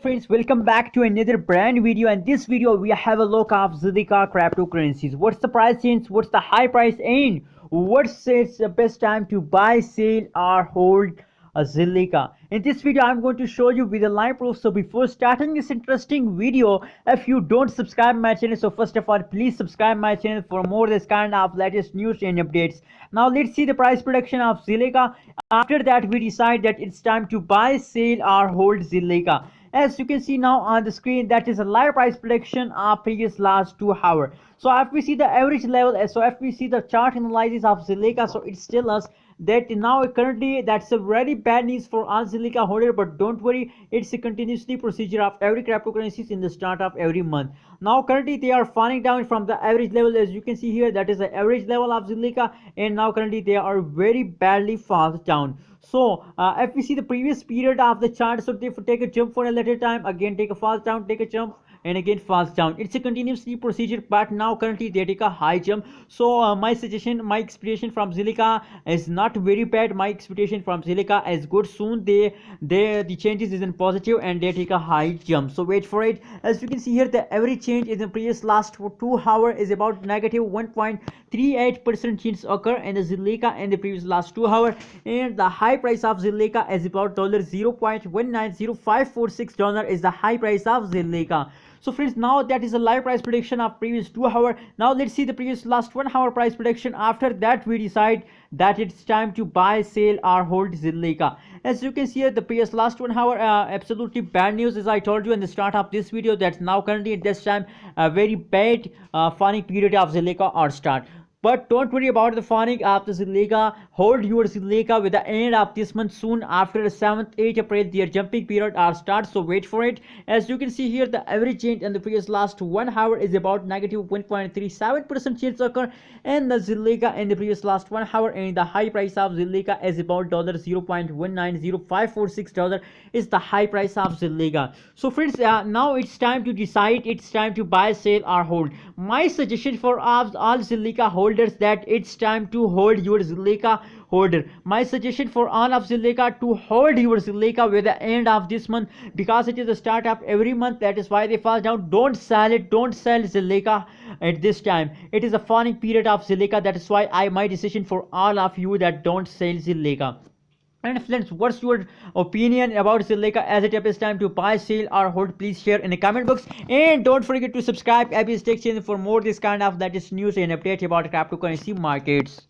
friends, welcome back to another brand video. And this video we have a look of Zilliqa cryptocurrencies. What's the price change, what's the high price, and what's it's the best time to buy, sell or hold a Zilliqa. In this video I'm going to show you with a live proof. So before starting this interesting video, if you don't subscribe my channel, so first of all please subscribe my channel for more this kind of latest news and updates. Now let's see the price prediction of Zilliqa. After that we decide that it's time to buy, sell or hold Zilliqa. As you can see now on the screen, that is a live price prediction of previous last 2 hours. So if we see the average level, so if we see the chart analysis of Zilliqa, so it's still us that now currently that's a very bad news for all Zilliqa holder, but don't worry, it's a continuously procedure of every cryptocurrencies in the start of every month. Now currently they are falling down from the average level. As you can see here, that is the average level of Zilliqa, and now currently they are very badly fall down. So if we see the previous period of the chart, so they take a jump for a little time, again take a fall down, take a jump and again falls down. It's a continuously procedure, but now currently they take a high jump. So my suggestion, my expectation from Zilliqa is not very bad. My expectation from Zilliqa is good. Soon the changes is in positive and they take a high jump, so wait for it. As you can see here, the average change in the previous last 2 hours is about negative 1.38% change occur in the Zilliqa in the previous last 2 hours, and the high price of Zilliqa is about $0.190546 is the high price of Zilliqa. So friends, now that is a live price prediction of previous 2 hours. Now let's see the previous last 1 hour price prediction. After that we decide that it's time to buy, sell or hold Zilliqa. As you can see here, the previous last 1 hour, absolutely bad news, as I told you in the start of this video, that now currently at this time a very bad falling period of Zilliqa or start. But don't worry about the falling of the Zilliqa. Hold your Zilliqa with the end of this month. Soon after 7th 8th April their jumping period are start, so wait for it. As you can see here, the average change in the previous last 1 hour is about negative 1.37% change occur and the Zilliqa in the previous last 1 hour, and the high price of Zilliqa is about $0.190546 is the high price of Zilliqa. So friends, now it's time to decide, it's time to buy, sell or hold. My suggestion for all Zilliqa holders that it's time to hold your Zilliqa holder. My suggestion for all of Zilliqa to hold your Zilliqa with the end of this month, because it is the start of every month. That is why they fall down. Don't sell it, don't sell Zilliqa at this time. It is a falling period of Zilliqa. That is why my decision for all of you that don't sell Zilliqa. And friends, what's your opinion about Zilliqa as it is time to buy, sell or hold? Please share in the comment box, and don't forget to subscribe Abby's Tech channel for more this kind of latest news and update about cryptocurrency markets.